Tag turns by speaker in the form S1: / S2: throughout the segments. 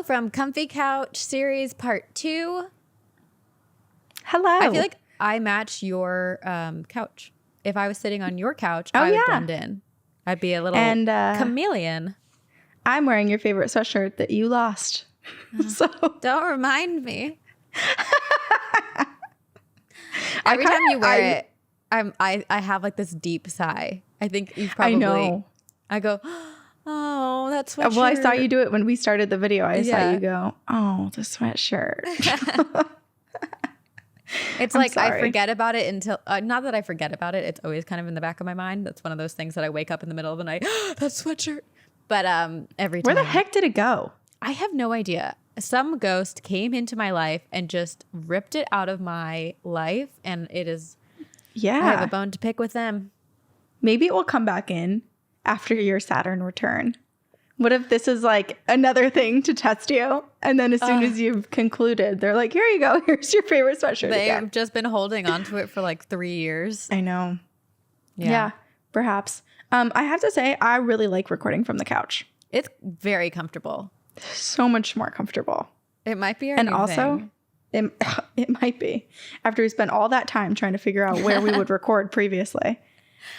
S1: from Comfy Couch series part 2.
S2: Hello.
S1: I feel like I match your couch. If I was sitting on your couch, I would blend in. I'd be a little chameleon.
S2: I'm wearing your favorite sweatshirt that you lost. So
S1: don't remind me. Every time you wear it, I have like this deep sigh. I think you probably. I know. I go, oh, that sweatshirt.
S2: Well, I saw you do it when we started the video. I saw you go, oh, the sweatshirt.
S1: It's like sorry. I forget about it until not that I forget about it. It's always kind of in the back of my mind. That's one of those things that I wake up in the middle of the night. That sweatshirt. But every time.
S2: Where the heck did it go?
S1: I have no idea. Some ghost came into my life and just ripped it out of my life, and it is. Yeah, I have a bone to pick with them.
S2: Maybe it will come back in after your Saturn return. What if this is like another thing to test you? And then as soon as you've concluded, they're like, here you go. Here's your favorite sweatshirt.
S1: They've just been holding onto it for like 3 years.
S2: I know. Yeah, perhaps. I have to say, I really like recording from the couch.
S1: It's very comfortable.
S2: So much more comfortable.
S1: It might be our new thing.
S2: It might be. After we spent all that time trying to figure out where we would record previously.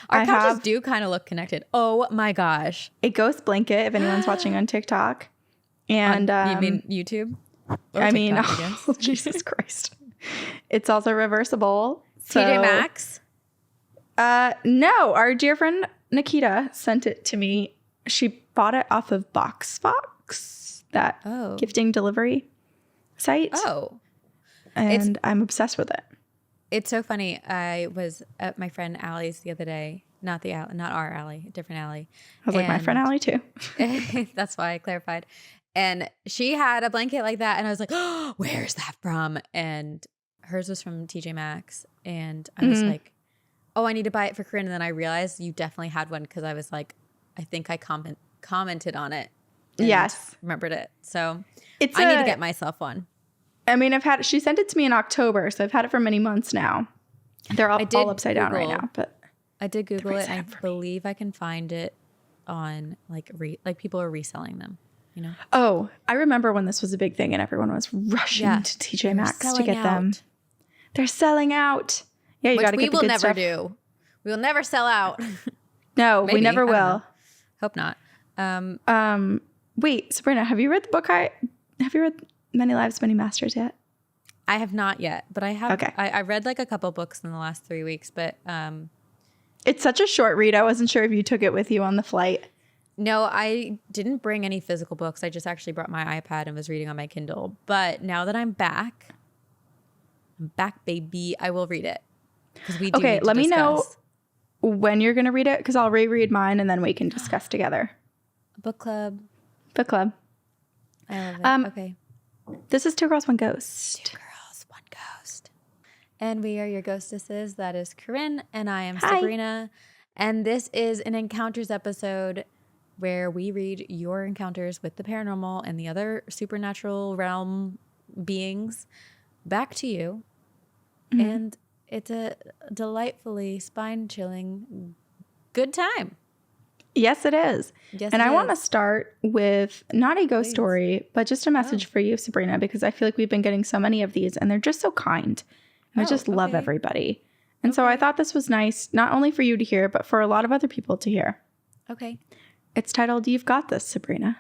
S1: Our couches do kind of look connected. Oh my gosh.
S2: A ghost blanket, if anyone's watching on TikTok. And
S1: you mean YouTube?
S2: I mean, oh, Jesus Christ. It's also reversible.
S1: TJ Maxx?
S2: No, our dear friend Nikita sent it to me. She bought it off of BoxFox, that gifting delivery site.
S1: Oh.
S2: And I'm obsessed with it.
S1: It's so funny. I was at my friend Allie's the other day. Not our Allie, a different Allie.
S2: I was like, my friend Allie too.
S1: That's why I clarified. And she had a blanket like that. And I was like, oh, where's that from? And hers was from TJ Maxx. And I was like, oh, I need to buy it for Corinne. And then I realized you definitely had one because I was like, I think I commented on it.
S2: Yes.
S1: Remembered it. So I need to get myself one.
S2: I mean, she sent it to me in October, so I've had it for many months now. They're all upside down right now, but
S1: I did Google it. And I believe I can find it on like people are reselling them, you know?
S2: Oh, I remember when this was a big thing and everyone was rushing to TJ Maxx to get them. They're selling out. Yeah, you got to get the good stuff.
S1: We will never do. We will never sell out.
S2: No, we never will.
S1: Hope not.
S2: Wait, Sabrina, have you read the book? Have you read Many Lives, Many Masters yet?
S1: I have not yet, but I have.
S2: Okay.
S1: I read like a couple books in the last 3 weeks, but
S2: it's such a short read. I wasn't sure if you took it with you on the flight.
S1: No, I didn't bring any physical books. I just actually brought my iPad and was reading on my Kindle. But now that I'm back, baby. I will read it because we do. Okay,
S2: let me know when you're gonna read it because I'll reread mine and then we can discuss together.
S1: Book club.
S2: Book club.
S1: I love it. Okay.
S2: This is Two Girls, One Ghost.
S1: Two Girls, One Ghost. And we are your ghostesses. That is Corinne, and I am Sabrina. And this is an encounters episode where we read your encounters with the paranormal and the other supernatural realm beings back to you. Mm-hmm. And it's a delightfully spine-chilling good time.
S2: Yes, it is. Yes, and I want to start with not a ghost story, but just a message for you, Sabrina, because I feel like we've been getting so many of these and they're just so kind. And I just love everybody. And so I thought this was nice, not only for you to hear, but for a lot of other people to hear.
S1: Okay.
S2: It's titled, You've Got This, Sabrina.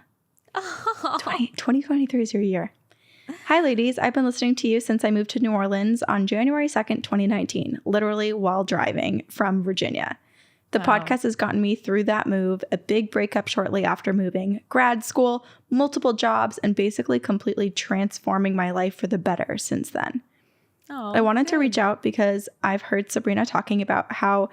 S2: 2023 is your year. Hi, ladies. I've been listening to you since I moved to New Orleans on January 2nd, 2019, literally while driving from Virginia. The podcast has gotten me through that move, a big breakup shortly after moving, grad school, multiple jobs, and basically completely transforming my life for the better since then. I wanted to reach out because I've heard Sabrina talking about how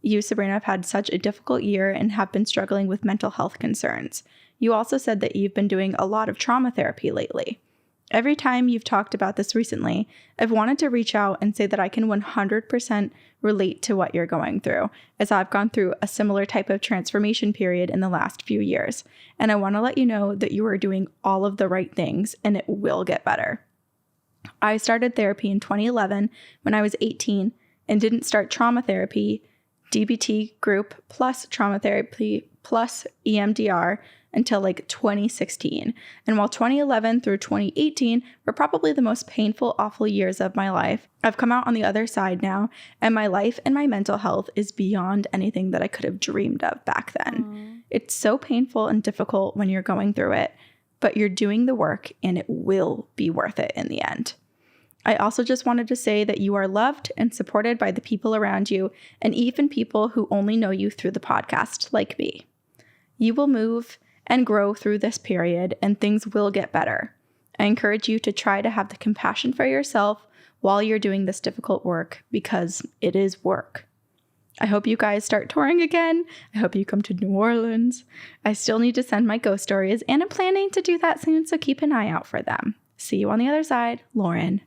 S2: you, Sabrina, have had such a difficult year and have been struggling with mental health concerns. You also said that you've been doing a lot of trauma therapy lately. Every time you've talked about this recently, I've wanted to reach out and say that I can 100% relate to what you're going through, as I've gone through a similar type of transformation period in the last few years. And I want to let you know that you are doing all of the right things and it will get better. I started therapy in 2011 when I was 18 and didn't start trauma therapy, DBT group plus trauma therapy plus EMDR until like 2016. And while 2011 through 2018 were probably the most painful, awful years of my life, I've come out on the other side now, and my life and my mental health is beyond anything that I could have dreamed of back then.
S1: Aww.
S2: It's so painful and difficult when you're going through it, but you're doing the work and it will be worth it in the end. I also just wanted to say that you are loved and supported by the people around you, and even people who only know you through the podcast, like me. You will move and grow through this period, and things will get better. I encourage you to try to have the compassion for yourself while you're doing this difficult work, because it is work. I hope you guys start touring again. I hope you come to New Orleans. I still need to send my ghost stories, and I'm planning to do that soon, so keep an eye out for them. See you on the other side, Lauren.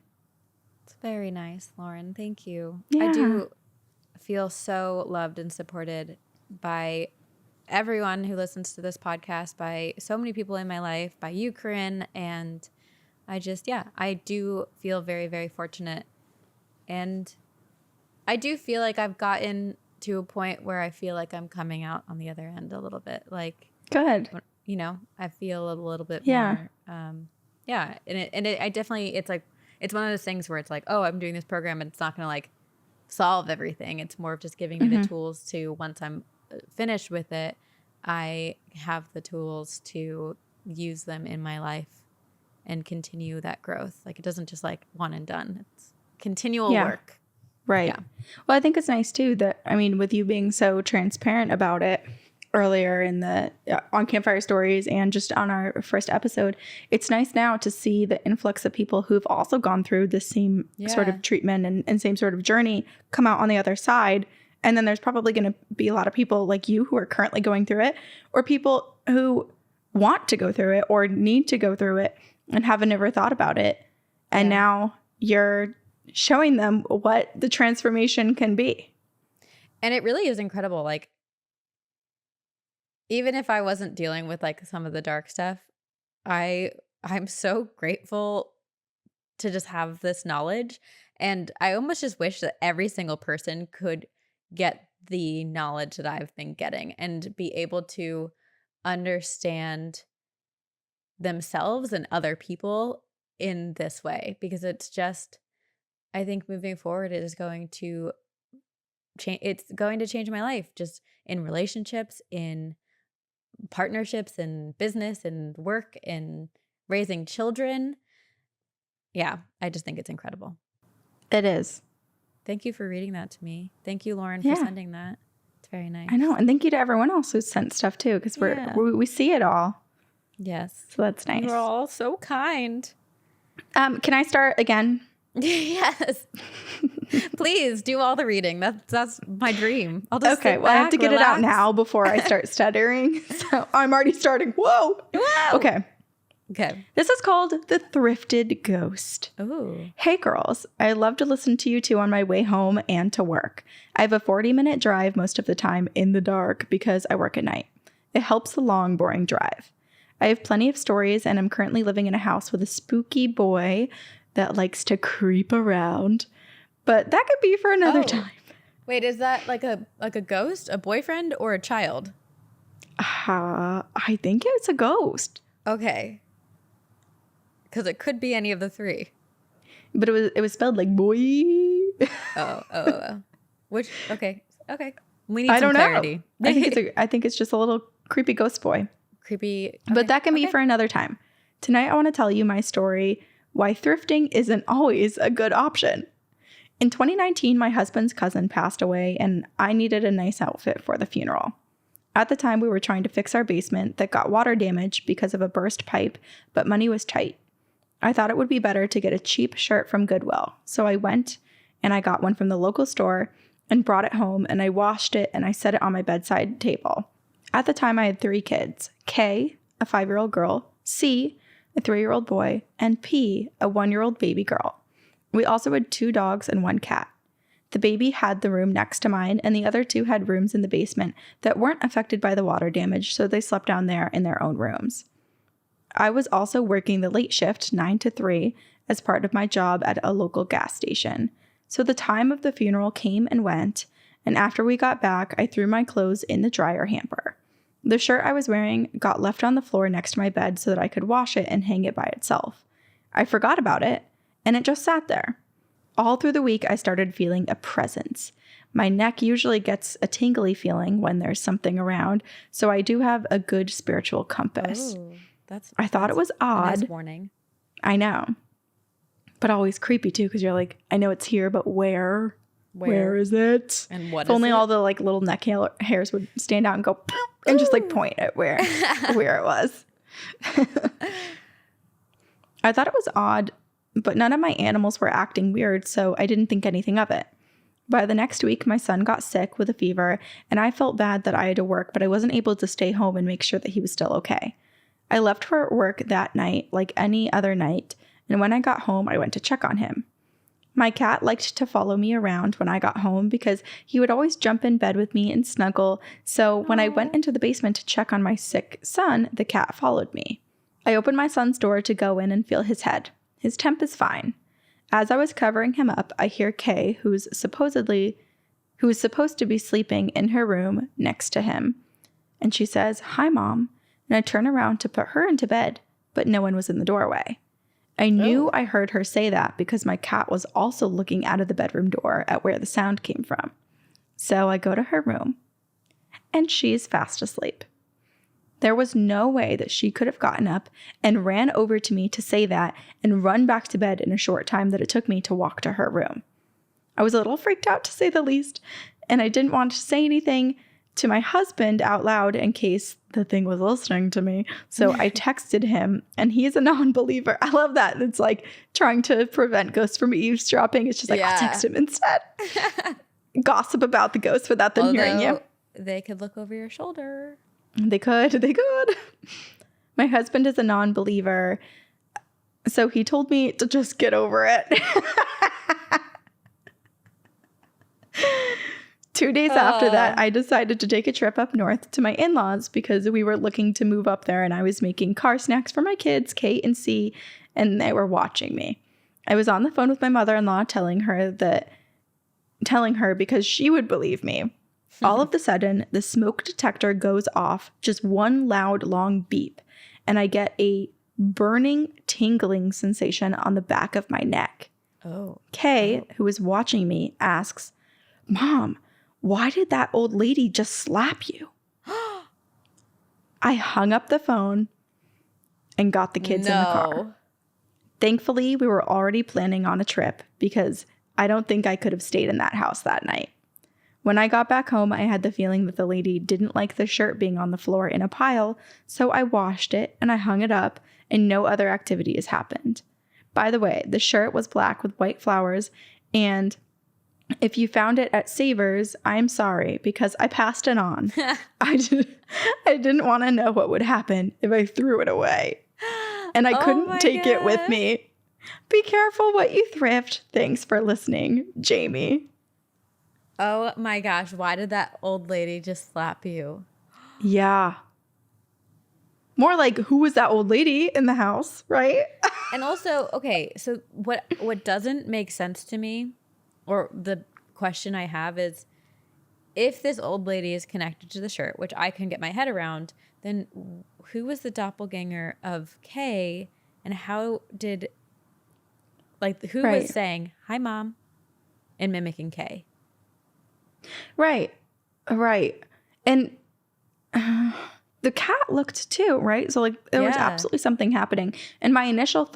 S1: Very nice, Lauren. Thank you.
S2: Yeah.
S1: I do feel so loved and supported by everyone who listens to this podcast, by so many people in my life, by you, Corinne. And I do feel very, very fortunate. And I do feel like I've gotten to a point where I feel like I'm coming out on the other end a little bit. Like,
S2: good.
S1: You know, I feel a little bit
S2: more.
S1: I definitely, it's one of those things where it's like, oh, I'm doing this program and it's not going to like solve everything. It's more of just giving me the tools to, once I'm finished with it, I have the tools to use them in my life and continue that growth. Like, it doesn't just like one and done. It's continual work.
S2: Right. Yeah. Well, I think it's nice too that, I mean, with you being so transparent about it earlier in on Campfire Stories and just on our first episode, it's nice now to see the influx of people who've also gone through the same sort of treatment and same sort of journey come out on the other side. And then there's probably going to be a lot of people like you who are currently going through it, or people who want to go through it or need to go through it and haven't ever thought about it. And now you're showing them what the transformation can be.
S1: And it really is incredible. Like, even if I wasn't dealing with like some of the dark stuff, I'm so grateful to just have this knowledge. And I almost just wish that every single person could get the knowledge that I've been getting and be able to understand themselves and other people in this way, because it's just, I think moving forward, it is going to change. It's going to change my life, just in relationships, in partnerships, in business, and work, and raising children. Yeah, I just think it's incredible.
S2: It is.
S1: Thank you for reading that to me. Thank you, Lauren, for sending that. It's very nice.
S2: I know. And thank you to everyone else who's sent stuff too, because we see it all.
S1: Yes.
S2: So that's nice.
S1: You're all so kind.
S2: Can I start again?
S1: Yes. Please do all the reading. That's my dream. I'll just
S2: okay. Well, I have to get it out now before I start stuttering. So I'm already starting. Whoa. Okay. This is called The Thrifted Ghost.
S1: Ooh.
S2: Hey girls, I love to listen to you two on my way home and to work. I have a 40-minute drive most of the time in the dark because I work at night. It helps the long, boring drive. I have plenty of stories, and I'm currently living in a house with a spooky boy that likes to creep around. But that could be for another time.
S1: Wait, is that like a ghost, a boyfriend, or a child?
S2: I think it's a ghost.
S1: Okay. Because it could be any of the three.
S2: But it was spelled like boy.
S1: Oh. Which? Okay. We need some clarity.
S2: I think it's just a little creepy ghost boy.
S1: Creepy. Okay.
S2: But that can be for another time. Tonight I want to tell you my story, why thrifting isn't always a good option. In 2019, my husband's cousin passed away, and I needed a nice outfit for the funeral. At the time, we were trying to fix our basement that got water damage because of a burst pipe, but money was tight. I thought it would be better to get a cheap shirt from Goodwill, so I went and I got one from the local store and brought it home, and I washed it and I set it on my bedside table. At the time, I had 3 kids, K, a 5-year-old girl, C, a 3-year-old boy, and P, a 1-year-old baby girl. We also had 2 dogs and 1 cat. The baby had the room next to mine, and the other 2 had rooms in the basement that weren't affected by the water damage, so they slept down there in their own rooms. I was also working the late shift, 9 to 3, as part of my job at a local gas station. So the time of the funeral came and went, and after we got back, I threw my clothes in the dryer hamper. The shirt I was wearing got left on the floor next to my bed so that I could wash it and hang it by itself. I forgot about it, and it just sat there. All through the week, I started feeling a presence. My neck usually gets a tingly feeling when there's something around, so I do have a good spiritual compass.
S1: Oh,
S2: I thought it was odd.
S1: Nice warning.
S2: I know. But always creepy too, because you're like, I know it's here, but where? Where is it?
S1: And what
S2: if only
S1: is it?
S2: all the like little neck hairs would stand out and go "Poop," and just like point at where it was. I thought it was odd, but none of my animals were acting weird, so I didn't think anything of it. By the next week, my son got sick with a fever, and I felt bad that I had to work, but I wasn't able to stay home and make sure that he was still okay. I left for work that night like any other night, and when I got home, I went to check on him. My cat liked to follow me around when I got home because he would always jump in bed with me and snuggle, so when I went into the basement to check on my sick son, the cat followed me. I opened my son's door to go in and feel his head. His temp is fine. As I was covering him up, I hear Kay, who is supposed to be sleeping in her room next to him, and she says, "Hi, Mom," and I turn around to put her into bed, but no one was in the doorway. I knew I heard her say that because my cat was also looking out of the bedroom door at where the sound came from. So I go to her room, and she's fast asleep. There was no way that she could have gotten up and ran over to me to say that and run back to bed in a short time that it took me to walk to her room. I was a little freaked out, to say the least, and I didn't want to say anything to my husband out loud in case the thing was listening to me. So I texted him, and he's a non-believer. I love that. It's like trying to prevent ghosts from eavesdropping. It's just like, I'll text him instead. Gossip about the ghosts without them hearing you.
S1: They could look over your shoulder.
S2: They could. My husband is a non-believer, so he told me to just get over it. 2 days after that, I decided to take a trip up north to my in-laws because we were looking to move up there, and I was making car snacks for my kids, Kate and C, and they were watching me. I was on the phone with my mother-in-law telling her because she would believe me. All of a sudden, the smoke detector goes off, just one loud, long beep, and I get a burning, tingling sensation on the back of my neck. Kay, who is watching me, asks, "Mom, why did that old lady just slap you?" I hung up the phone and got the kids in the car. Thankfully, we were already planning on a trip because I don't think I could have stayed in that house that night. When I got back home, I had the feeling that the lady didn't like the shirt being on the floor in a pile, so I washed it and I hung it up, and no other activities happened. By the way, the shirt was black with white flowers, and if you found it at Savers, I'm sorry because I passed it on. I didn't want to know what would happen if I threw it away, and I couldn't take it with me. Be careful what you thrift. Thanks for listening, Jamie.
S1: Oh my gosh, why did that old lady just slap you?
S2: Yeah. More like, who was that old lady in the house, right?
S1: And also, okay, so what doesn't make sense to me, or the question I have is, if this old lady is connected to the shirt, which I can get my head around, then who was the doppelganger of Kay, and how did, like, who was saying, "Hi, Mom," and mimicking Kay?
S2: Right. And the cat looked too, right? So like there was absolutely something happening. And my initial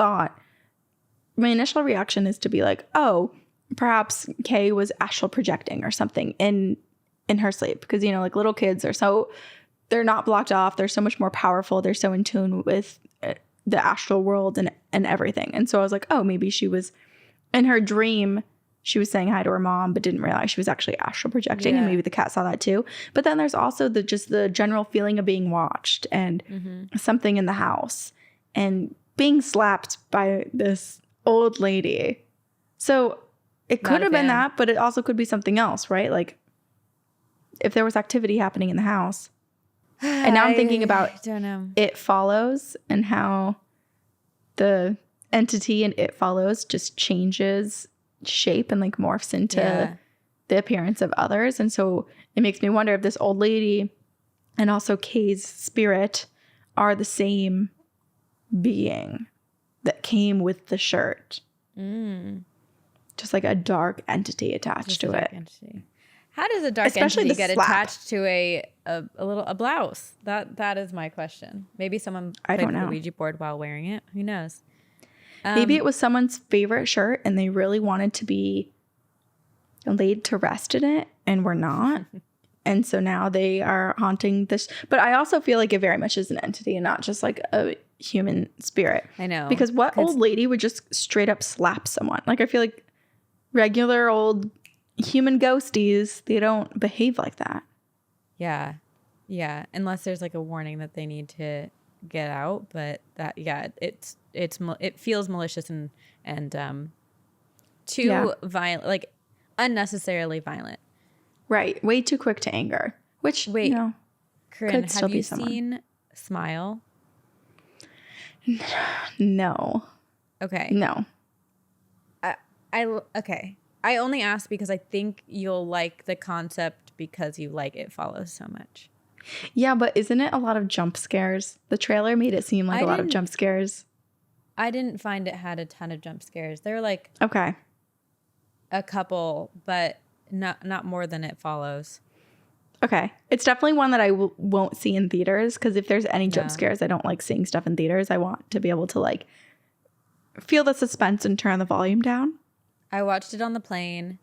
S2: reaction is to be like, oh, perhaps Kay was astral projecting or something in her sleep. Because, you know, like little kids they're not blocked off. They're so much more powerful. They're so in tune with the astral world and everything. And so I was like, oh, maybe she was in her dream. She was saying hi to her mom, but didn't realize she was actually astral projecting. And maybe the cat saw that too. But then there's also the general feeling of being watched and something in the house and being slapped by this old lady. So it could have been that, but it also could be something else, right? Like if there was activity happening in the house. And now I'm thinking about It Follows and how the entity in It Follows just changes shape and like morphs into the appearance of others. And so it makes me wonder if this old lady and also Kay's spirit are the same being that came with the shirt. Just like a dark entity attached to it.
S1: How does a dark
S2: Especially
S1: entity
S2: the
S1: get
S2: slap.
S1: attached to a blouse? That is my question. Maybe someone
S2: I
S1: played
S2: don't
S1: with
S2: know.
S1: the Ouija board while wearing it. Who knows?
S2: Maybe it was someone's favorite shirt and they really wanted to be laid to rest in it and were not. And so now they are haunting this. But I also feel like it very much is an entity and not just like a human spirit.
S1: I know.
S2: Because what old lady would just straight up slap someone? Like, I feel like regular old human ghosties, they don't behave like that.
S1: Yeah. Yeah. Unless there's like a warning that they need to get out. But that, yeah, it feels malicious and too violent, like unnecessarily violent.
S2: Right. Way too quick to anger. Which,
S1: wait,
S2: you know,
S1: Corinne,
S2: could still
S1: have you
S2: be someone.
S1: seen Smile?
S2: No.
S1: Okay.
S2: No.
S1: Okay. I only asked because I think you'll like the concept because you like It Follows so much.
S2: Yeah, but isn't it a lot of jump scares? The trailer made it seem like a lot of jump scares.
S1: I didn't find it had a ton of jump scares. There were like a couple, but not more than It Follows.
S2: Okay. It's definitely one that I won't see in theaters because if there's any jump scares, I don't like seeing stuff in theaters. I want to be able to like feel the suspense and turn the volume down.
S1: I watched it on the plane,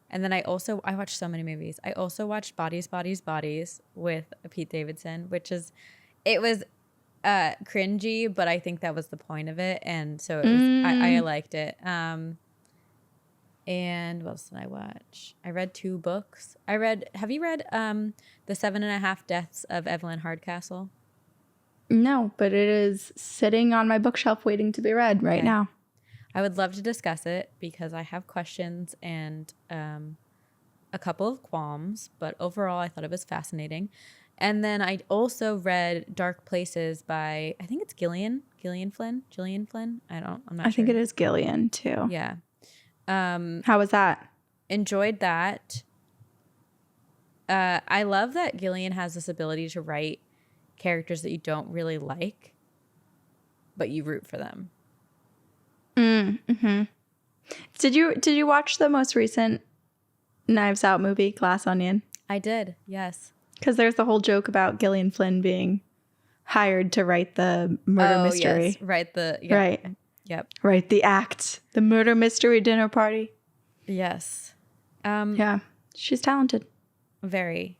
S1: and then I watched so many movies. I also watched Bodies, Bodies, Bodies with Pete Davidson, it was cringy, but I think that was the point of it, and so it was, I liked it. And what else did I watch? I read 2 books. Have you read The 7.5 Deaths of Evelyn Hardcastle?
S2: No, but it is sitting on my bookshelf waiting to be read right now.
S1: I would love to discuss it because I have questions and a couple of qualms, but overall I thought it was fascinating. And then I also read Dark Places by, I think it's Gillian Flynn. I'm not sure.
S2: I think it is Gillian too.
S1: Yeah.
S2: How was that?
S1: Enjoyed that. I love that Gillian has this ability to write characters that you don't really like, but you root for them.
S2: Mm-hmm. Did you watch the most recent Knives Out movie, Glass Onion?
S1: I did, yes.
S2: Because there's the whole joke about Gillian Flynn being hired to write the murder mystery.
S1: Yes. Right.
S2: Right.
S1: Yep.
S2: Right. The act. The murder mystery dinner party.
S1: Yes.
S2: Yeah. She's talented.
S1: Very.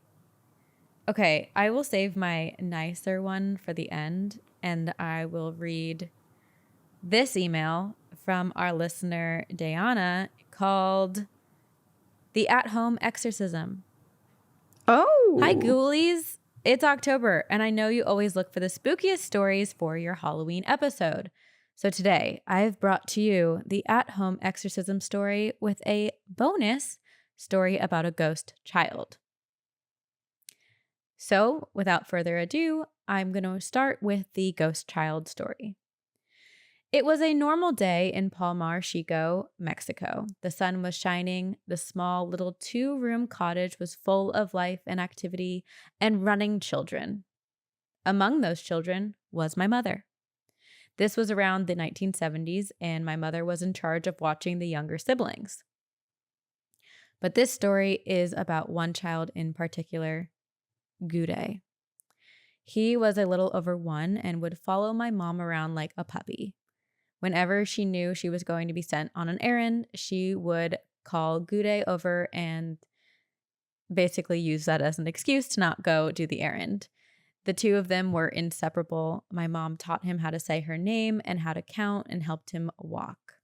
S1: Okay. I will save my nicer one for the end, and I will read this email from our listener, Diana, called The At-Home Exorcism.
S2: Oh.
S1: Hi, ghoulies. It's October, and I know you always look for the spookiest stories for your Halloween episode. So today, I have brought to you the At-Home Exorcism story with a bonus story about a ghost child. So, without further ado, I'm going to start with the ghost child story. It was a normal day in Palmar, Chico, Mexico. The sun was shining. The small little 2-room cottage was full of life and activity and running children. Among those children was my mother. This was around the 1970s, and my mother was in charge of watching the younger siblings. But this story is about one child in particular, Gude. He was a little over 1 and would follow my mom around like a puppy. Whenever she knew she was going to be sent on an errand, she would call Gude over and basically use that as an excuse to not go do the errand. The 2 of them were inseparable. My mom taught him how to say her name and how to count and helped him walk.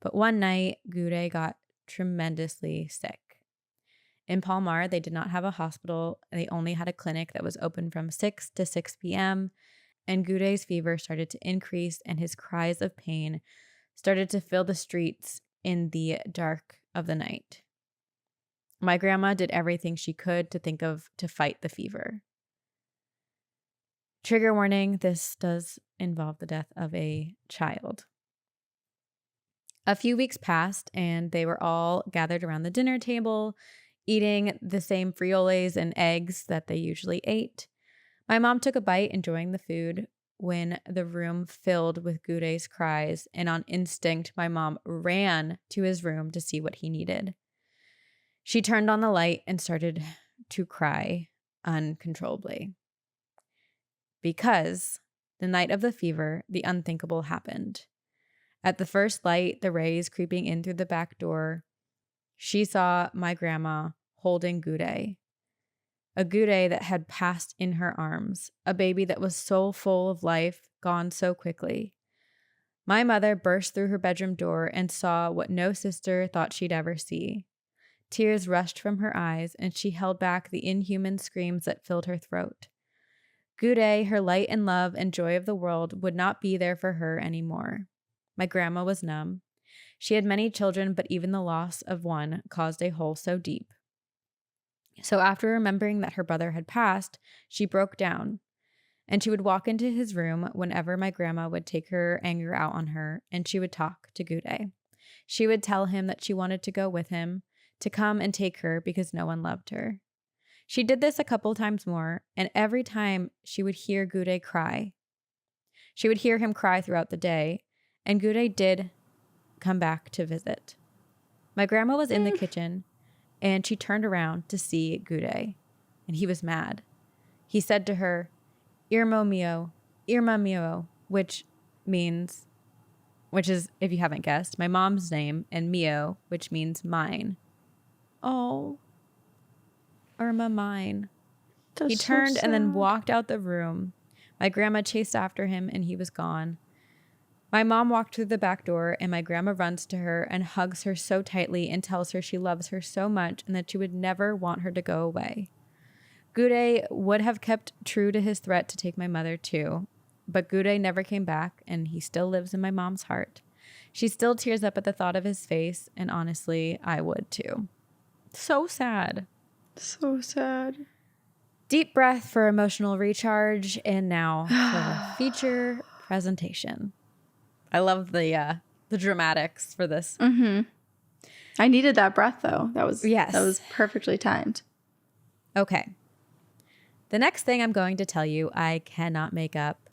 S1: But one night, Gude got tremendously sick. In Palmar, they did not have a hospital. They only had a clinic that was open from 6 to 6 p.m., and Gude's fever started to increase, and his cries of pain started to fill the streets in the dark of the night. My grandma did everything she could to think of to fight the fever. Trigger warning, this does involve the death of a child. A few weeks passed, and they were all gathered around the dinner table, eating the same frioles and eggs that they usually ate. My mom took a bite, enjoying the food, when the room filled with Guday's cries, and on instinct, my mom ran to his room to see what he needed. She turned on the light and started to cry uncontrollably. Because the night of the fever, the unthinkable happened. At the first light, the rays creeping in through the back door, she saw my grandma holding Guday. A Guday that had passed in her arms, a baby that was so full of life, gone so quickly. My mother burst through her bedroom door and saw what no sister thought she'd ever see. Tears rushed from her eyes, and she held back the inhuman screams that filled her throat. Guday, her light and love and joy of the world, would not be there for her anymore. My grandma was numb. She had many children, but even the loss of one caused a hole so deep. So after remembering that her brother had passed, she broke down, and she would walk into his room whenever my grandma would take her anger out on her, and she would talk to Guday. She would tell him that she wanted to go with him, to come and take her because no one loved her. She did this a couple times more, and every time she would hear Guday cry. She would hear him cry throughout the day, and Guday did come back to visit. My grandma was in the kitchen, and she turned around to see Guday, and he was mad. He said to her, Irma mio, which is, if you haven't guessed, my mom's name, and mio, which means mine. Oh, Irma, mine. He turned and then walked out the room. My grandma chased after him, and he was gone. My mom walked through the back door, and my grandma runs to her and hugs her so tightly and tells her she loves her so much and that she would never want her to go away. Guday would have kept true to his threat to take my mother too, but Guday never came back, and he still lives in my mom's heart. She still tears up at the thought of his face, and honestly, I would too. So sad.
S2: So sad.
S1: Deep breath for emotional recharge, and now for the feature presentation. I love the dramatics for this.
S2: Mm-hmm. I needed that breath though. That was perfectly timed.
S1: Okay. The next thing I'm going to tell you, I cannot make up.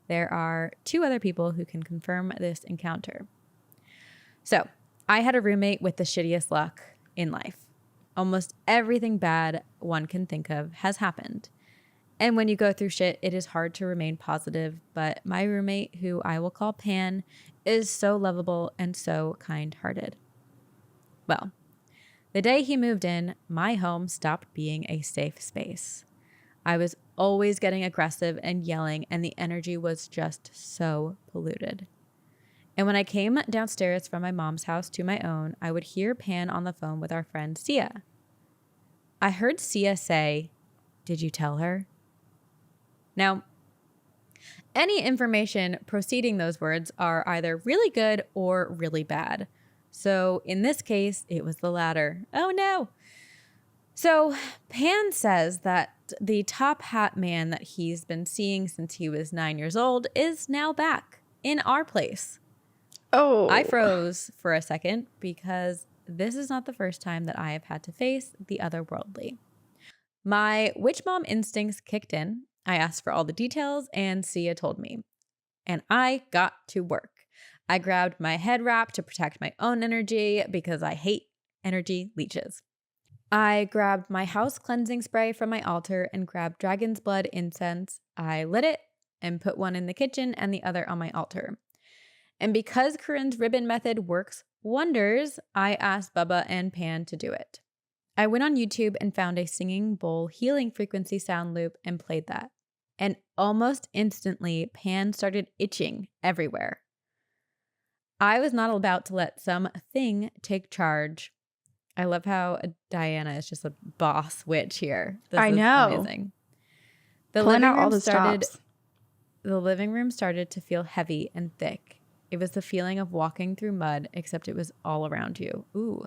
S1: There are 2 other people who can confirm this encounter. So, I had a roommate with the shittiest luck in life. Almost everything bad one can think of has happened. And when you go through shit, it is hard to remain positive, but my roommate, who I will call Pan, is so lovable and so kind-hearted. Well, the day he moved in, my home stopped being a safe space. I was always getting aggressive and yelling, and the energy was just so polluted. And when I came downstairs from my mom's house to my own, I would hear Pan on the phone with our friend Sia. I heard Sia say, "Did you tell her?" Now, any information preceding those words are either really good or really bad. So in this case, it was the latter. Oh no. So Pan says that the top hat man that he's been seeing since he was 9 years old is now back in our place.
S2: Oh.
S1: I froze for a second because this is not the first time that I have had to face the otherworldly. My witch mom instincts kicked in. I asked for all the details, and Sia told me. And I got to work. I grabbed my head wrap to protect my own energy because I hate energy leeches. I grabbed my house cleansing spray from my altar and grabbed dragon's blood incense. I lit it and put one in the kitchen and the other on my altar. And because Corinne's ribbon method works wonders, I asked Bubba and Pan to do it. I went on YouTube and found a singing bowl healing frequency sound loop and played that. And almost instantly, Pan started itching everywhere. I was not about to let something take charge. I love how Diana is just a boss witch here. This is amazing. The living room started to feel heavy and thick. It was the feeling of walking through mud, except it was all around you. Ooh.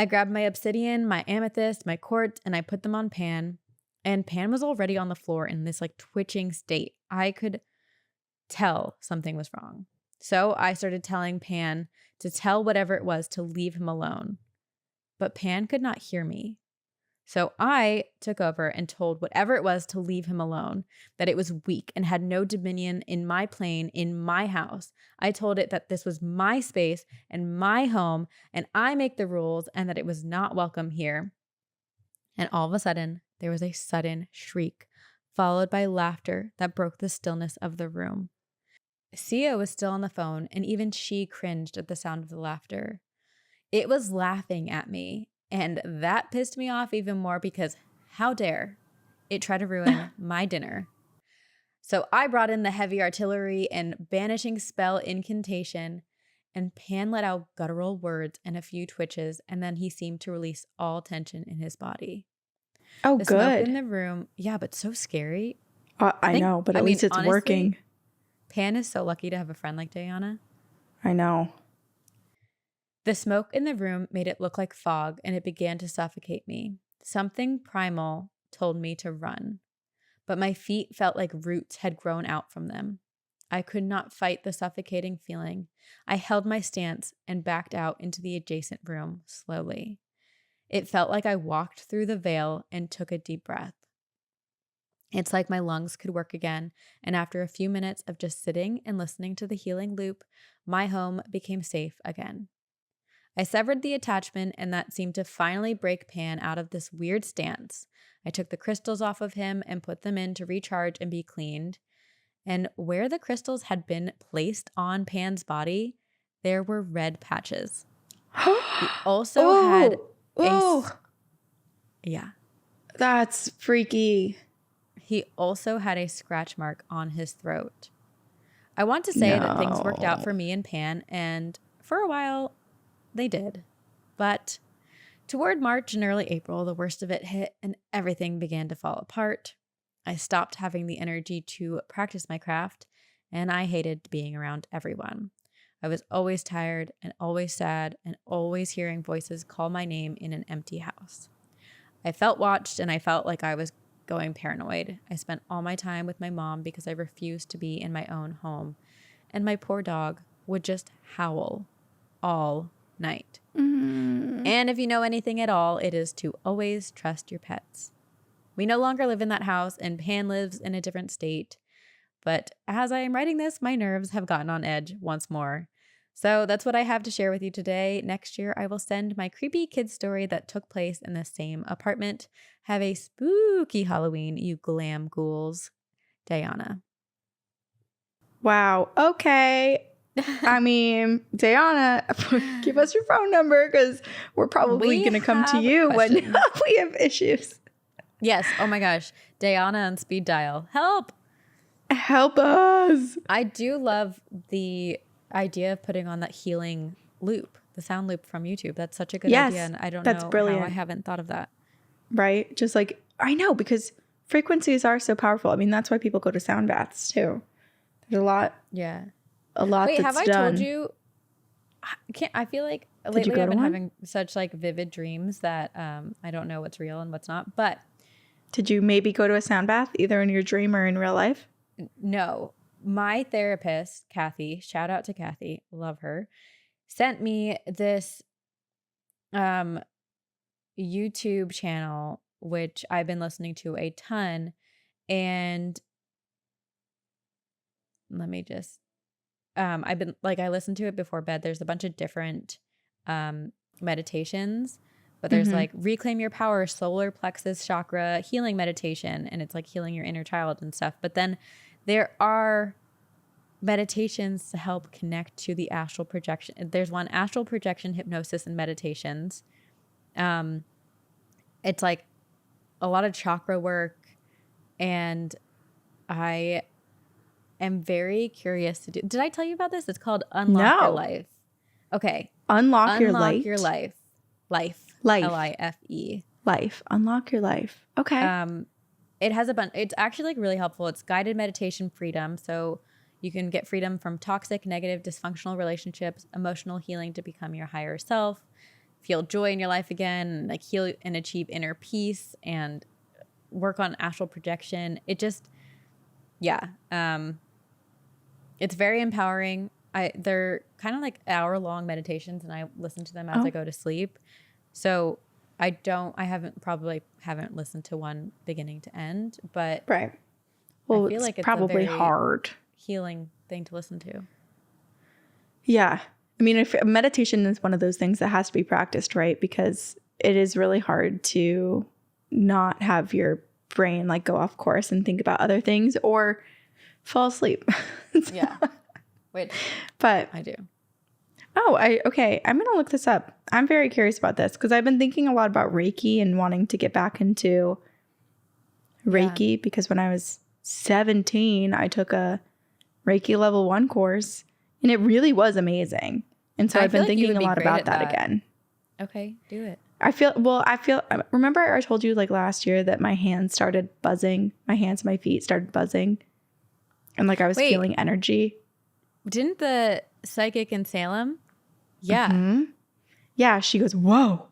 S1: I grabbed my obsidian, my amethyst, my quartz, and I put them on Pan. And Pan was already on the floor in this twitching state. I could tell something was wrong. So I started telling Pan to tell whatever it was to leave him alone. But Pan could not hear me. So I took over and told whatever it was to leave him alone, that it was weak and had no dominion in my plane, in my house. I told it that this was my space and my home, and I make the rules, and that it was not welcome here. And all of a sudden, there was a sudden shriek, followed by laughter that broke the stillness of the room. Sia was still on the phone, and even she cringed at the sound of the laughter. It was laughing at me, and that pissed me off even more because how dare it try to ruin my dinner. So I brought in the heavy artillery and banishing spell incantation, and Pan let out guttural words and a few twitches, and then he seemed to release all tension in his body.
S2: Oh,
S1: The smoke in the room, yeah, but so scary.
S2: I know, but at least it's
S1: honestly,
S2: working.
S1: Pan is so lucky to have a friend like Diana.
S2: I know.
S1: The smoke in the room made it look like fog, and it began to suffocate me. Something primal told me to run, but my feet felt like roots had grown out from them. I could not fight the suffocating feeling. I held my stance and backed out into the adjacent room slowly. It felt like I walked through the veil and took a deep breath. It's like my lungs could work again, and after a few minutes of just sitting and listening to the healing loop, my home became safe again. I severed the attachment, and that seemed to finally break Pan out of this weird stance. I took the crystals off of him and put them in to recharge and be cleaned. And where the crystals had been placed on Pan's body, there were red patches. He also had yeah.
S2: That's freaky.
S1: He also had a scratch mark on his throat. I want to say that things worked out for me and Pan, and for a while, they did. But toward March and early April, the worst of it hit and everything began to fall apart. I stopped having the energy to practice my craft, and I hated being around everyone. I was always tired and always sad and always hearing voices call my name in an empty house. I felt watched, and I felt like I was going paranoid. I spent all my time with my mom because I refused to be in my own home, and my poor dog would just howl all night.
S2: Mm-hmm.
S1: And if you know anything at all, it is to always trust your pets. We no longer live in that house, and Pan lives in a different state. But as I am writing this, my nerves have gotten on edge once more. So that's what I have to share with you today. Next year, I will send my creepy kid story that took place in the same apartment. Have a spooky Halloween, you glam ghouls. Diana.
S2: Wow. Okay. I mean, Diana, give us your phone number because we're probably going to come to you when we have issues.
S1: Yes. Oh my gosh. Diana on speed dial. Help.
S2: Help us.
S1: I do love the idea of putting on that healing loop, the sound loop from YouTube. That's such a good idea. And I don't know brilliant. How I haven't thought of that.
S2: Right? Just like, I know, because frequencies are so powerful. I mean, that's why people go to sound baths too. There's a lot.
S1: Yeah.
S2: A lot.
S1: Wait,
S2: that's
S1: have I
S2: done.
S1: told you? I feel like lately I've been having such like vivid dreams that I don't know what's real and what's not. But
S2: did you maybe go to a sound bath either in your dream or in real life?
S1: No. My therapist, Kathy, shout out to Kathy, love her, sent me this YouTube channel, which I've been listening to a ton. And let me just, I've been like, I listened to it before bed. There's a bunch of different meditations, but there's like reclaim your power, solar plexus chakra healing meditation. And it's like healing your inner child and stuff. But then there are meditations to help connect to the astral projection. There's one astral projection hypnosis and meditations. It's like a lot of chakra work, and I am very curious to do. Did I tell you about this? It's called Unlock Your Life. Okay.
S2: Unlock your life.
S1: Life.
S2: Life.
S1: L-I-F-E.
S2: Life. Unlock your life. Okay.
S1: It has a bunch. It's actually like really helpful. It's guided meditation freedom. So you can get freedom from toxic, negative, dysfunctional relationships, emotional healing to become your higher self, feel joy in your life again, like heal and achieve inner peace, and work on astral projection. It just, yeah. It's very empowering. They're kind of like hour-long meditations, and I listen to them as I go to sleep. So I haven't listened to one beginning to end, but
S2: right. Well,
S1: I feel like it's
S2: probably
S1: a very
S2: hard
S1: healing thing to listen to.
S2: Yeah. I mean, if meditation is one of those things that has to be practiced, right? Because it is really hard to not have your brain like go off course and think about other things or fall asleep.
S1: Yeah. Which
S2: but
S1: I do.
S2: Okay. I'm going to look this up. I'm very curious about this because I've been thinking a lot about Reiki and wanting to get back into Reiki because when I was 17, I took a Reiki level 1 course and it really was amazing. And so I've been thinking a lot about that again.
S1: Okay, do it.
S2: Remember I told you like last year that my hands started buzzing, my hands and my feet started buzzing and like I was feeling energy.
S1: Didn't the psychic in Salem? Yeah.
S2: Mm-hmm. Yeah. She goes, whoa.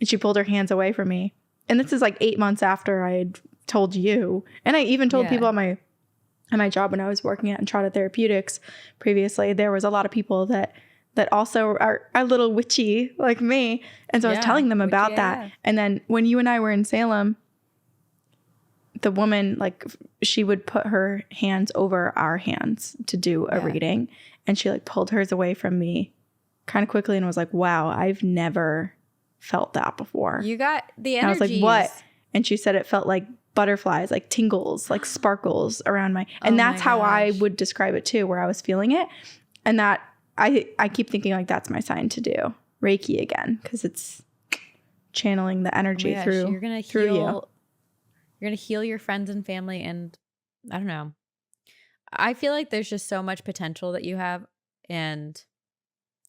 S2: And she pulled her hands away from me. And this is like 8 months after I had told you. And I even told people at my job when I was working at Entrada Therapeutics previously, there was a lot of people that also are a little witchy like me. And so I was telling them about that. And then when you and I were in Salem, the woman, like she would put her hands over our hands to do a reading. And she like pulled hers away from me kind of quickly and was like, wow, I've never felt that before.
S1: You got the energy.
S2: I was like, what? And she said it felt like butterflies, like tingles, like sparkles around my, and that's how I would describe it too, where I was feeling it. And that I keep thinking like that's my sign to do Reiki again because it's channeling the energy through you.
S1: You're going to heal your friends and family. And I don't know. I feel like there's just so much potential that you have and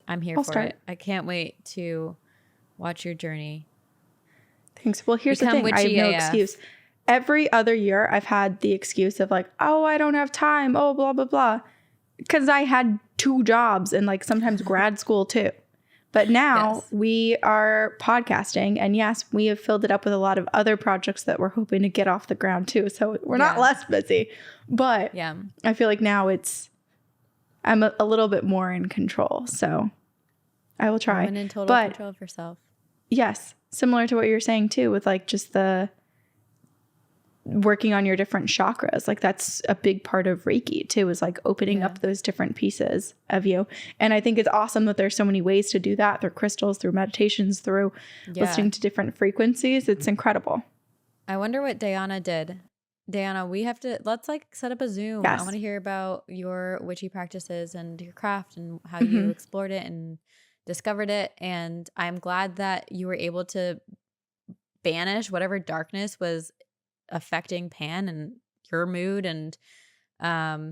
S1: I'm here for it. I can't wait to watch your journey.
S2: Thanks. Well, here's the thing. I have no excuse. Every other year I've had the excuse of like, oh, I don't have time. Oh, blah, blah, blah. Because I had 2 jobs and like sometimes grad school too. But now we are podcasting and yes, we have filled it up with a lot of other projects that we're hoping to get off the ground too. So we're not less busy, but I feel like now I'm a little bit more in control. So I will try.
S1: And in total control of yourself.
S2: Yes. Similar to what you're saying too, with like just the working on your different chakras. Like that's a big part of Reiki too, is like opening up those different pieces of you. And I think it's awesome that there's so many ways to do that through crystals, through meditations, through listening to different frequencies. It's incredible.
S1: I wonder what Diana did. Diana, let's like set up a Zoom. I want to hear about your witchy practices and your craft and how you explored it and discovered it. And I'm glad that you were able to banish whatever darkness was affecting Pan and your mood and that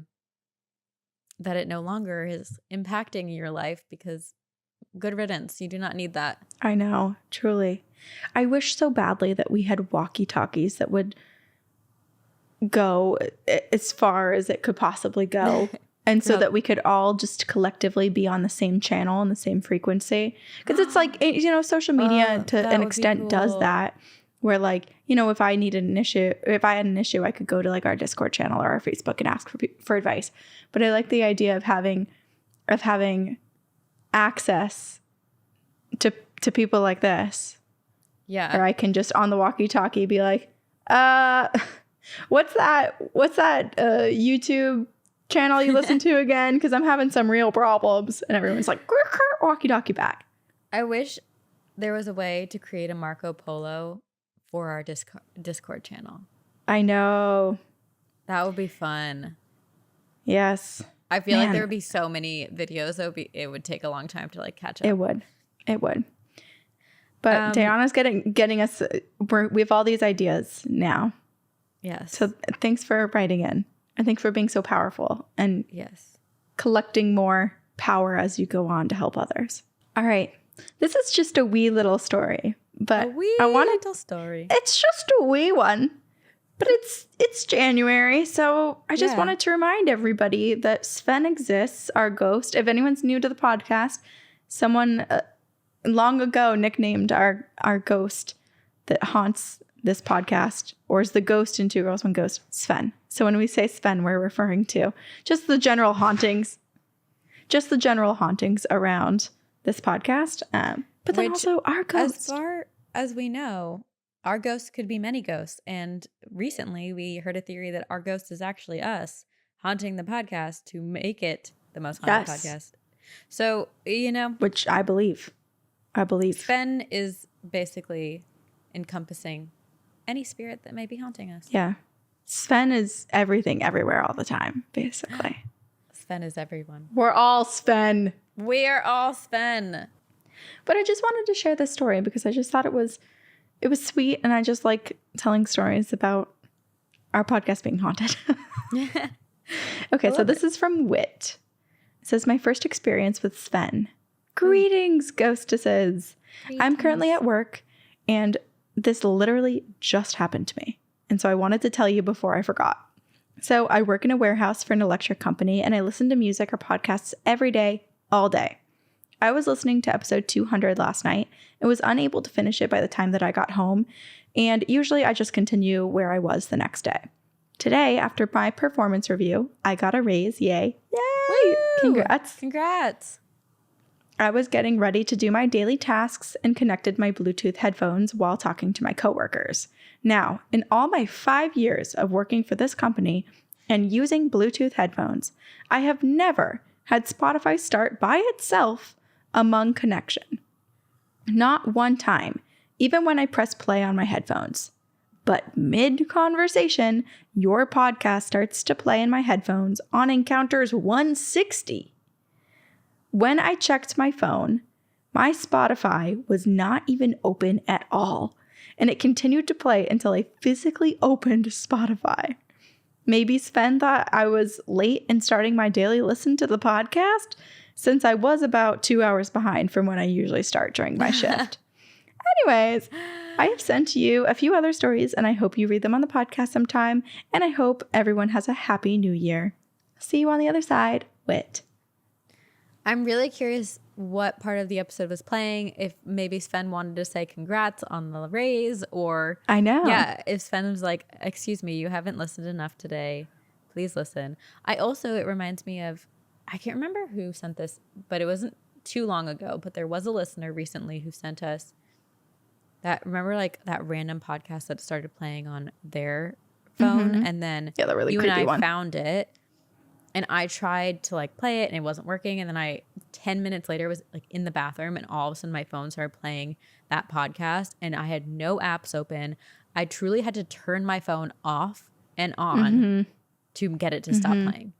S1: it no longer is impacting your life because good riddance. You do not need that.
S2: I know, truly. I wish so badly that we had walkie-talkies that would go as far as it could possibly go. And so that we could all just collectively be on the same channel and the same frequency. Because it's like, social media to an extent does that. Where like, if I had an issue, I could go to like our Discord channel or our Facebook and ask for advice. But I like the idea of having access to people like this. Yeah. Or I can just on the walkie-talkie be like, what's that YouTube channel you listen to again? Because I'm having some real problems. And everyone's like, walkie-talkie back.
S1: I wish there was a way to create a Marco Polo for our Discord channel.
S2: I know.
S1: That would be fun.
S2: Yes.
S1: I feel like there would be so many videos. It would take a long time to like catch up.
S2: It would. But Diana's getting us. We have all these ideas now.
S1: Yes.
S2: So thanks for writing in. And thanks for being so powerful and collecting more power as you go on to help others. All right. This is just a wee little story. But
S1: little story.
S2: It's just a wee one, but it's January, so I just wanted to remind everybody that Sven exists, our ghost. If anyone's new to the podcast, someone long ago nicknamed our ghost that haunts this podcast, or is the ghost in Two Girls, One Ghost, Sven. So when we say Sven, we're referring to just the general hauntings around this podcast. But then also our ghost.
S1: as we know, our ghosts could be many ghosts. And recently we heard a theory that our ghost is actually us haunting the podcast to make it the most haunted podcast. So,
S2: which I believe.
S1: Sven is basically encompassing any spirit that may be haunting us.
S2: Yeah. Sven is everything, everywhere, all the time, basically.
S1: Sven is everyone.
S2: We're all Sven.
S1: We're all Sven.
S2: But I just wanted to share this story because I just thought it was sweet, and I just like telling stories about our podcast being haunted. Okay, so this is from Wit. It says, my first experience with Sven. Greetings, ghostesses. I'm currently at work, and this literally just happened to me. And so I wanted to tell you before I forgot. So I work in a warehouse for an electric company, and I listen to music or podcasts every day, all day. I was listening to episode 200 last night and was unable to finish it by the time that I got home. And usually I just continue where I was the next day. Today, after my performance review, I got a raise. Yay. Yay!
S1: Woo!
S2: Congrats. I was getting ready to do my daily tasks and connected my Bluetooth headphones while talking to my coworkers. Now, in all my 5 years of working for this company and using Bluetooth headphones, I have never had Spotify start by itself among connection. Not one time, even when I press play on my headphones. But mid-conversation, your podcast starts to play in my headphones on Encounters 160. When I checked my phone, my Spotify was not even open at all, and it continued to play until I physically opened Spotify. Maybe Sven thought I was late in starting my daily listen to the podcast, since I was about 2 hours behind from when I usually start during my shift. Anyways, I have sent you a few other stories, and I hope you read them on the podcast sometime, and I hope everyone has a happy new year. See you on the other side, Wit.
S1: I'm really curious what part of the episode was playing, if maybe Sven wanted to say congrats on the raise, or...
S2: I know.
S1: Yeah, if Sven was like, excuse me, you haven't listened enough today. Please listen. It reminds me of, I can't remember who sent this, but it wasn't too long ago, but there was a listener recently who sent us that, remember like that random podcast that started playing on their phone, and then
S2: the really
S1: you and I
S2: one.
S1: found it, and I tried to like play it and it wasn't working, and then 10 minutes later was like in the bathroom, and all of a sudden my phone started playing that podcast, and I had no apps open. I truly had to turn my phone off and on to get it to stop playing.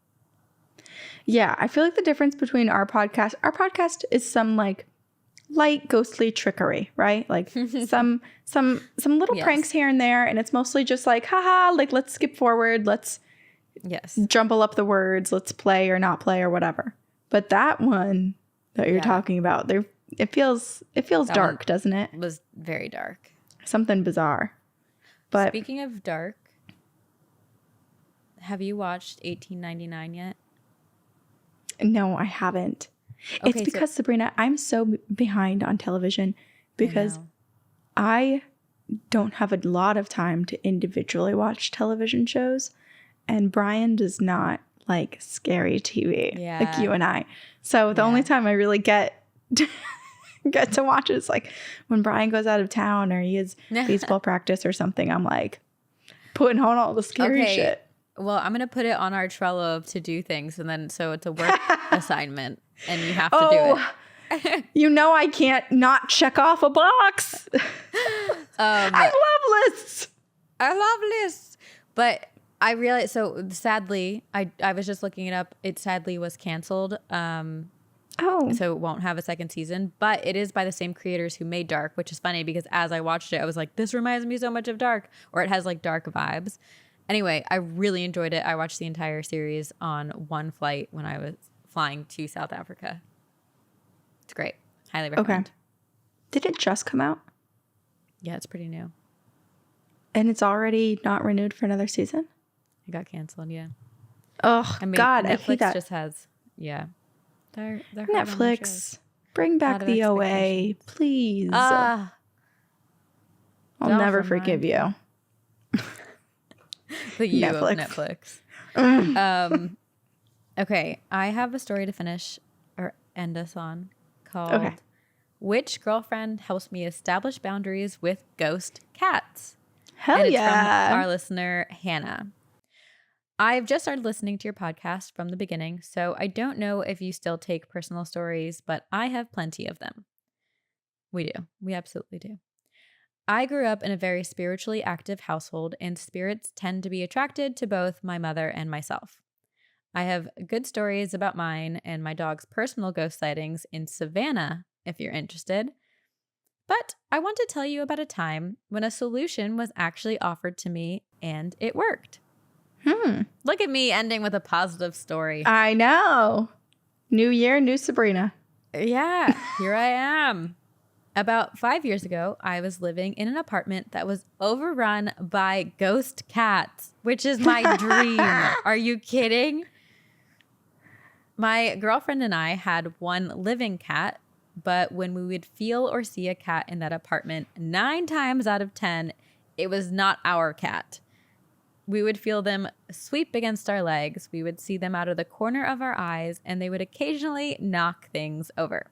S2: Yeah, I feel like the difference between our podcast is some like light ghostly trickery, right? Like some little pranks here and there, and it's mostly just like, haha, like let's skip forward, let's jumble up the words, let's play or not play or whatever. But that one that you're talking about, it feels dark, doesn't it?
S1: It was very dark.
S2: Something bizarre. But
S1: speaking of dark, have you watched 1899 yet?
S2: No, I haven't. Okay, it's because, Sabrina, I'm so behind on television because I don't have a lot of time to individually watch television shows, and Brian does not like scary TV like you and I. So the only time I really get to watch it is like when Brian goes out of town or he has baseball practice or something. I'm like putting on all the scary shit.
S1: Well, I'm going to put it on our Trello of to-do things, and then so it's a work assignment, and you have to do it.
S2: You know I can't not check off a box. I love lists.
S1: But I realized, so sadly, I was just looking it up. It sadly was canceled. So it won't have a second season, but it is by the same creators who made Dark, which is funny because as I watched it, I was like, this reminds me so much of Dark, or it has like dark vibes. Anyway, I really enjoyed it. I watched the entire series on one flight when I was flying to South Africa. It's great. Highly recommend.
S2: Okay. Did it just come out?
S1: Yeah, it's pretty new.
S2: And it's already not renewed for another season?
S1: It got canceled, yeah.
S2: Oh, God, I hate that.
S1: Netflix just has, they're
S2: Netflix, bring back the OA, please. I'll never forgive you.
S1: The you Netflix. of Netflix. Okay, I have a story to finish or end us on called Which girlfriend helps me establish boundaries with ghost cats?
S2: Hell
S1: and
S2: yeah.
S1: It's from our listener, Hannah. I've just started listening to your podcast from the beginning, so I don't know if you still take personal stories, but I have plenty of them. We do. We absolutely do. I grew up in a very spiritually active household, and spirits tend to be attracted to both my mother and myself. I have good stories about mine and my dog's personal ghost sightings in Savannah, if you're interested. But I want to tell you about a time when a solution was actually offered to me and it worked. Look at me ending with a positive story.
S2: I know. New year, new Sabrina.
S1: Yeah, here I am. About 5 years ago, I was living in an apartment that was overrun by ghost cats, which is my dream. Are you kidding? My girlfriend and I had one living cat, but when we would feel or see a cat in that apartment, 9 times out of 10, it was not our cat. We would feel them sweep against our legs. We would see them out of the corner of our eyes, and they would occasionally knock things over.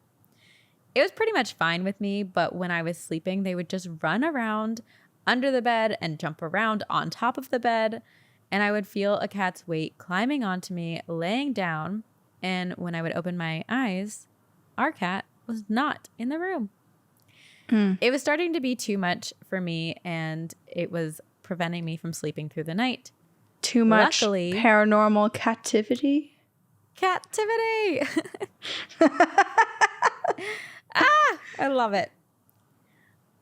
S1: It was pretty much fine with me, but when I was sleeping, they would just run around under the bed and jump around on top of the bed, and I would feel a cat's weight climbing onto me, laying down, and when I would open my eyes, our cat was not in the room. It was starting to be too much for me, and it was preventing me from sleeping through the night.
S2: Too much
S1: Luckily,
S2: paranormal captivity.
S1: I love it.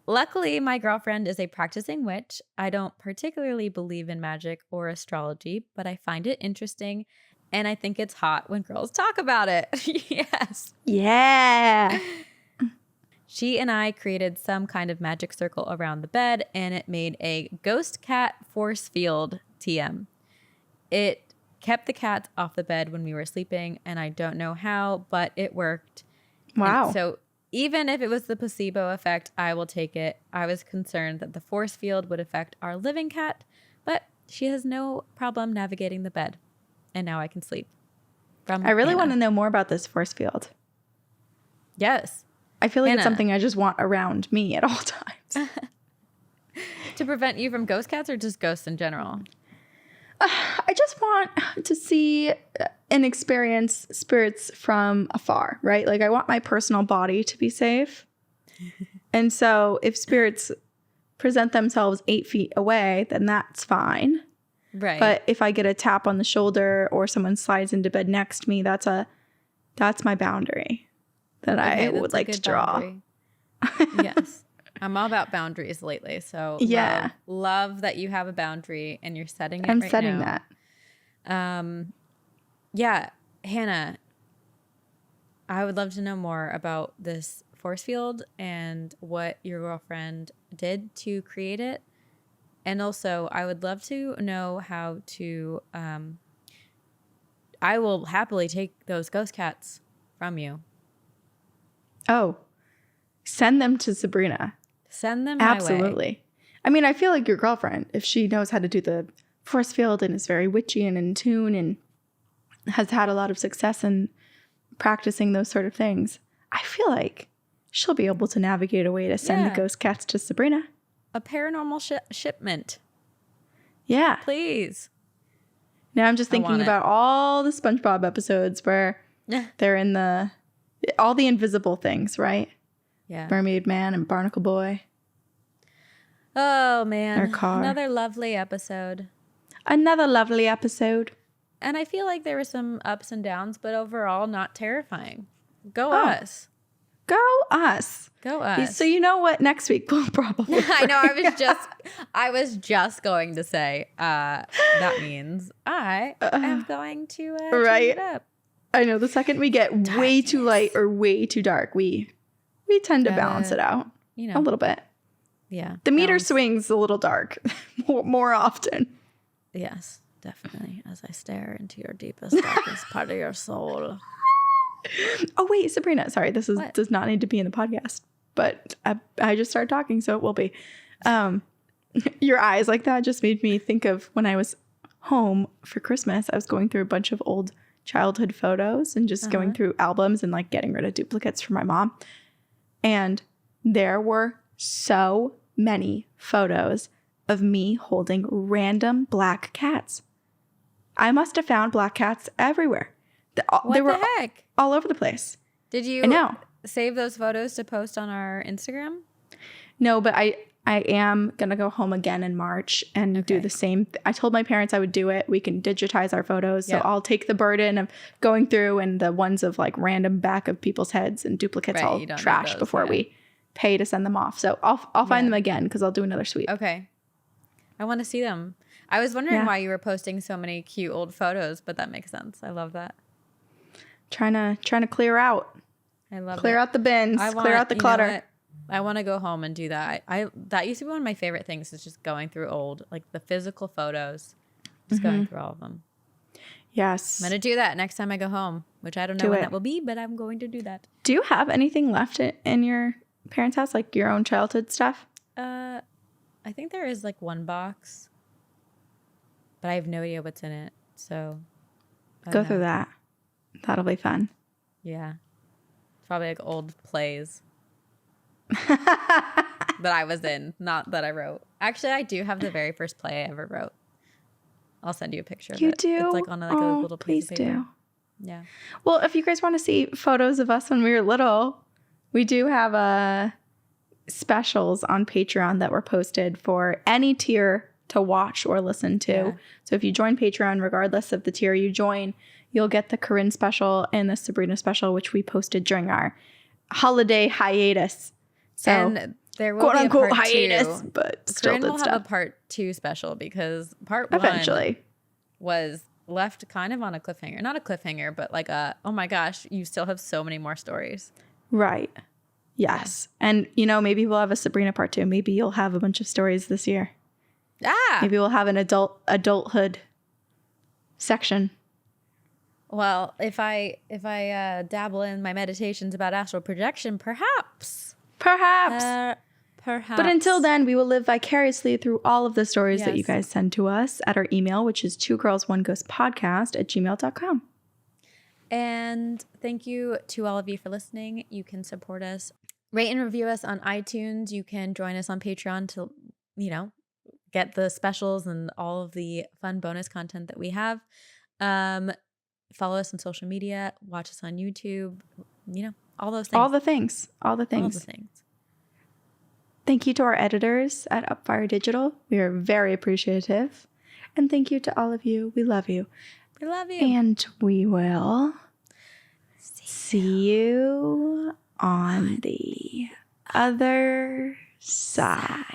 S1: Luckily, my girlfriend is a practicing witch. I don't particularly believe in magic or astrology, but I find it interesting, and I think it's hot when girls talk about it. Yes.
S2: Yeah.
S1: She and I created some kind of magic circle around the bed, and it made a ghost cat force field TM. It kept the cats off the bed when we were sleeping, and I don't know how, but it worked.
S2: Wow.
S1: And so even if it was the placebo effect, I will take it. I was concerned that the force field would affect our living cat, but she has no problem navigating the bed, and now I can sleep.
S2: I really want to know more about this force field.
S1: Yes.
S2: I feel like it's something I just want around me at all times.
S1: To prevent you from ghost cats or just ghosts in general?
S2: I just want to see and experience spirits from afar, right? Like I want my personal body to be safe. And so if spirits present themselves 8 feet away, then that's fine.
S1: Right.
S2: But if I get a tap on the shoulder or someone slides into bed next to me, that's my boundary that I would like to draw.
S1: Yes. I'm all about boundaries lately. So
S2: yeah,
S1: love that you have a boundary and you're setting it.
S2: I'm
S1: right
S2: setting
S1: now.
S2: that.
S1: Yeah, Hannah, I would love to know more about this force field and what your girlfriend did to create it. And also, I would love to know how to, I will happily take those ghost cats from you.
S2: Oh, send them to Sabrina.
S1: Send them my
S2: Absolutely.
S1: way.
S2: I mean, I feel like your girlfriend, if she knows how to do the force field and is very witchy and in tune and has had a lot of success in practicing those sort of things, I feel like she'll be able to navigate a way to send the ghost cats to Sabrina.
S1: A paranormal shipment.
S2: Yeah.
S1: Please.
S2: Now I'm just thinking about all the SpongeBob episodes where they're in all the invisible things, right?
S1: Yeah.
S2: Mermaid Man and Barnacle Boy.
S1: Oh, man.
S2: Their car.
S1: Another lovely episode.
S2: Another lovely episode.
S1: And I feel like there were some ups and downs, but overall not terrifying. Go us.
S2: Go us.
S1: Go us.
S2: So you know what next week we'll probably
S1: I know, I was just going to say that means I am going to
S2: right.
S1: turn it up.
S2: I know the second we get way too light or way too dark, we tend to balance it out, a little bit.
S1: Yeah.
S2: The meter swings a little dark more often.
S1: Yes, definitely. As I stare into your deepest, darkest part of your soul.
S2: Oh, wait, Sabrina. Sorry, this does not need to be in the podcast, but I just started talking, so it will be. Your eyes like that just made me think of when I was home for Christmas. I was going through a bunch of old childhood photos and just going through albums and like getting rid of duplicates for my mom. And there were so many photos of me holding random black cats. I must have found black cats everywhere. They were
S1: heck?
S2: all over the place.
S1: Did you
S2: I know.
S1: save those photos to post on our Instagram?
S2: No, but I am going to go home again in March and do the same. I told my parents I would do it. We can digitize our photos. So I'll take the burden of going through and the ones of like random back of people's heads and duplicates all trashed before we pay to send them off. So I'll find them again because I'll do another sweep.
S1: Okay. I want to see them. I was wondering why you were posting so many cute old photos, but that makes sense. I love that.
S2: Trying to clear out.
S1: I love
S2: clear out the bins, clear out the clutter.
S1: I want to go home and do that. That used to be one of my favorite things, is just going through old, like the physical photos, just going through all of them.
S2: Yes.
S1: I'm going to do that next time I go home, which I don't know when that will be, but I'm going to do that.
S2: Do you have anything left in your parents' house, like your own childhood stuff?
S1: I think there is like one box, but I have no idea what's in it. So
S2: go through that. That'll be fun.
S1: Yeah. It's probably like old plays that I was in, not that I wrote. Actually, I do have the very first play I ever wrote. I'll send you a picture of it.
S2: You do?
S1: It's like on like a little piece of paper.
S2: Please do.
S1: Yeah.
S2: Well, if you guys want to see photos of us when we were little, we do have specials on Patreon that were posted for any tier to watch or listen to. Yeah. So if you join Patreon, regardless of the tier you join, you'll get the Corinne special and the Sabrina special, which we posted during our holiday hiatus. So,
S1: and there will
S2: quote
S1: be
S2: unquote
S1: a part
S2: hiatus,
S1: two,
S2: but still
S1: Corinne
S2: did
S1: will
S2: stuff.
S1: have a part 2 special because part
S2: eventually
S1: 1 was left kind of on a cliffhanger. Not a cliffhanger, but like oh my gosh, you still have so many more stories.
S2: Right. Yes. And, maybe we'll have a Sabrina part 2. Maybe you'll have a bunch of stories this year. Maybe we'll have an adulthood section.
S1: Well, if I dabble in my meditations about astral projection, perhaps.
S2: Perhaps. But until then, we will live vicariously through all of the stories that you guys send to us at our email, which is 2girls1ghostpodcast@gmail.com.
S1: And thank you to all of you for listening. You can support us. Rate and review us on iTunes. You can join us on Patreon to, get the specials and all of the fun bonus content that we have. Follow us on social media. Watch us on YouTube. All those things.
S2: All the things. Thank you to our editors at Upfire Digital. We are very appreciative. And thank you to all of you. We love you.
S1: We love you.
S2: And we will see you on the other side.